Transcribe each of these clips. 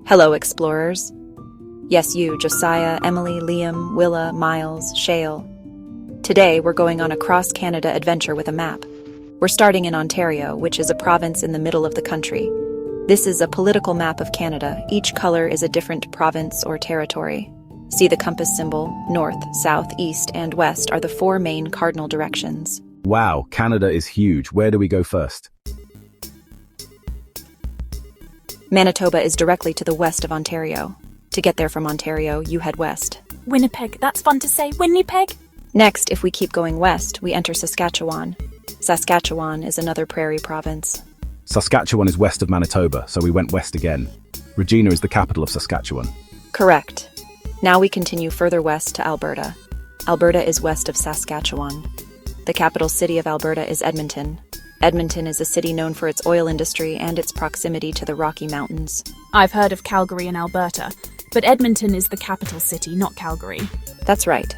Hello, explorers. Yes, you, Josiah, Emily, Liam, Willa, Miles, Shale. Today, we're going on a cross-Canada adventure with a map. We're starting in Ontario, which is a province in the middle of the country. This is a political map of Canada. Each color is a different province or territory. See the compass symbol. North, south, east, and west are the four main cardinal directions. Wow, Canada is huge. Where do we go first? Manitoba is directly to the west of Ontario. To get there from Ontario, you head west. Winnipeg, that's fun to say. Winnipeg? Next, if we keep going west, we enter Saskatchewan. Saskatchewan is another prairie province. Saskatchewan is west of Manitoba, so we went west again. Regina is the capital of Saskatchewan. Correct. Now we continue further west to Alberta. Alberta is west of Saskatchewan. The capital city of Alberta is Edmonton. Edmonton is a city known for its oil industry and its proximity to the Rocky Mountains. I've heard of Calgary in Alberta, but Edmonton is the capital city, not Calgary. That's right.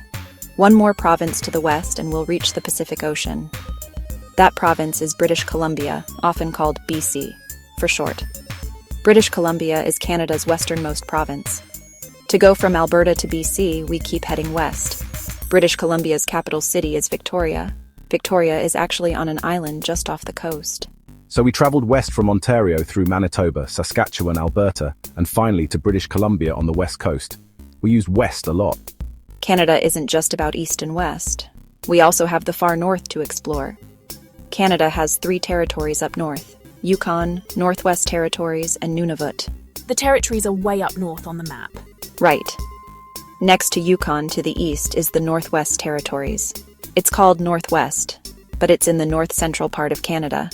One more province to the west and we'll reach the Pacific Ocean. That province is British Columbia, often called BC, for short. British Columbia is Canada's westernmost province. To go from Alberta to BC, we keep heading west. British Columbia's capital city is Victoria. Victoria is actually on an island just off the coast. So we traveled west from Ontario through Manitoba, Saskatchewan, Alberta, and finally to British Columbia on the west coast. We used west a lot. Canada isn't just about east and west. We also have the far north to explore. Canada has 3 territories up north: Yukon, Northwest Territories, and Nunavut. The territories are way up north on the map. Right. Next to Yukon to the east is the Northwest Territories. It's called Northwest, but it's in the north-central part of Canada.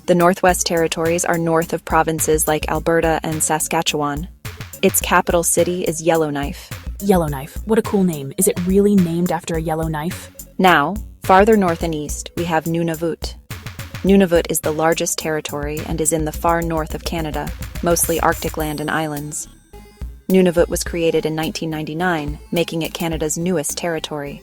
The Northwest Territories are north of provinces like Alberta and Saskatchewan. Its capital city is Yellowknife. Yellowknife, what a cool name. Is it really named after a yellow knife? Now, farther north and east, we have Nunavut. Nunavut is the largest territory and is in the far north of Canada, mostly Arctic land and islands. Nunavut was created in 1999, making it Canada's newest territory.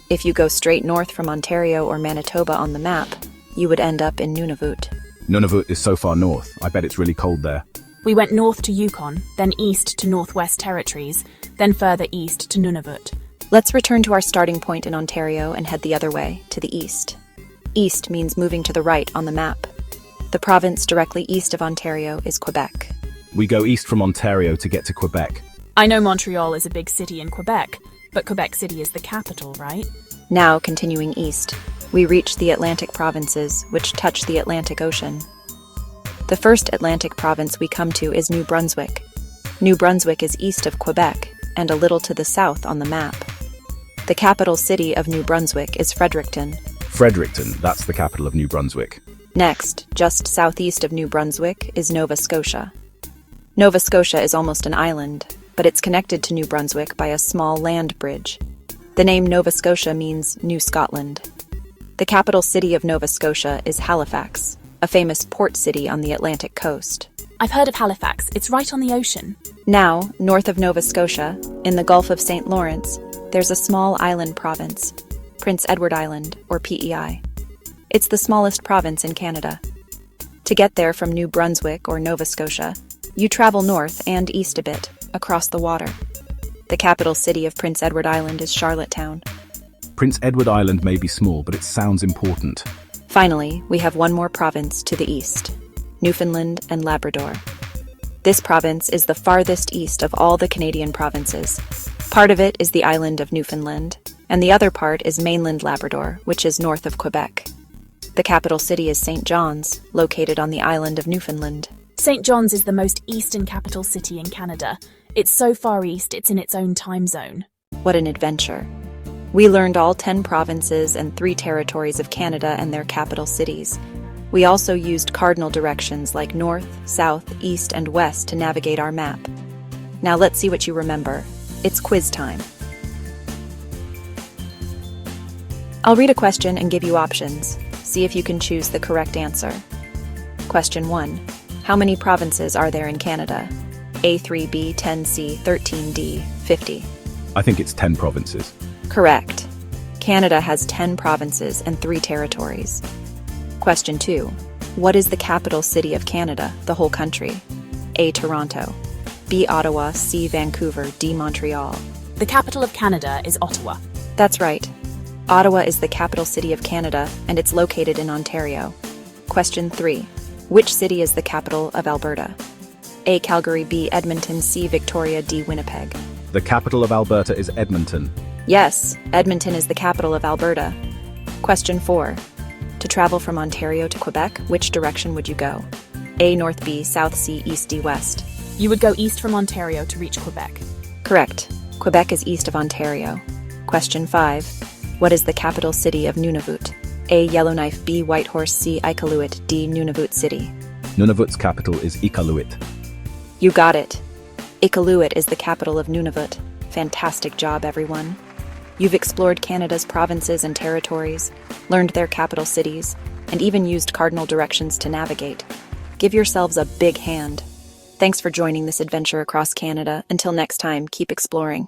If you go straight north from Ontario or Manitoba on the map, you would end up in Nunavut. Nunavut is so far north. I bet it's really cold there. We went north to Yukon, then east to Northwest Territories, then further east to Nunavut. Let's return to our starting point in Ontario and head the other way, to the east. East means moving to the right on the map. The province directly east of Ontario is Quebec. We go east from Ontario to get to Quebec. I know Montreal is a big city in Quebec, but Quebec City is the capital, right? Now, continuing east, we reach the Atlantic provinces, which touch the Atlantic Ocean. The first Atlantic province we come to is New Brunswick. New Brunswick is east of Quebec and a little to the south on the map. The capital city of New Brunswick is Fredericton. Fredericton, that's the capital of New Brunswick. Next, just southeast of New Brunswick, is Nova Scotia. Nova Scotia is almost an island, but it's connected to New Brunswick by a small land bridge. The name Nova Scotia means New Scotland. The capital city of Nova Scotia is Halifax, a famous port city on the Atlantic coast. I've heard of Halifax. It's right on the ocean. Now, north of Nova Scotia, in the Gulf of St. Lawrence, there's a small island province, Prince Edward Island, or PEI. It's the smallest province in Canada. To get there from New Brunswick or Nova Scotia, you travel north and east a bit, across the water. The capital city of Prince Edward Island is Charlottetown. Prince Edward Island may be small, but it sounds important. Finally, we have one more province to the east, Newfoundland and Labrador. This province is the farthest east of all the Canadian provinces. Part of it is the island of Newfoundland, and the other part is mainland Labrador, which is north of Quebec. The capital city is St. John's, located on the island of Newfoundland. St. John's is the most eastern capital city in Canada. It's so far east, it's in its own time zone. What an adventure. We learned all 10 provinces and 3 territories of Canada and their capital cities. We also used cardinal directions like north, south, east, and west to navigate our map. Now let's see what you remember. It's quiz time. I'll read a question and give you options. See if you can choose the correct answer. Question 1. How many provinces are there in Canada? A3, B, 10C, 13D, 50. I think it's 10 provinces. Correct. Canada has 10 provinces and 3 territories. Question 2. What is the capital city of Canada, the whole country? A, Toronto. B. Ottawa, C. Vancouver, D. Montreal. The capital of Canada is Ottawa. That's right. Ottawa is the capital city of Canada, and it's located in Ontario. Question 3. Which city is the capital of Alberta? A. Calgary, B. Edmonton, C. Victoria, D. Winnipeg. The capital of Alberta is Edmonton. Yes, Edmonton is the capital of Alberta. Question 4. To travel from Ontario to Quebec, which direction would you go? A. North, B. South, C. East, D. West. You would go east from Ontario to reach Quebec. Correct. Quebec is east of Ontario. Question 5. What is the capital city of Nunavut? A. Yellowknife, B. Whitehorse, C. Iqaluit, D. Nunavut City. Nunavut's capital is Iqaluit. You got it. Iqaluit is the capital of Nunavut. Fantastic job, everyone. You've explored Canada's provinces and territories, learned their capital cities, and even used cardinal directions to navigate. Give yourselves a big hand. Thanks for joining this adventure across Canada. Until next time, keep exploring.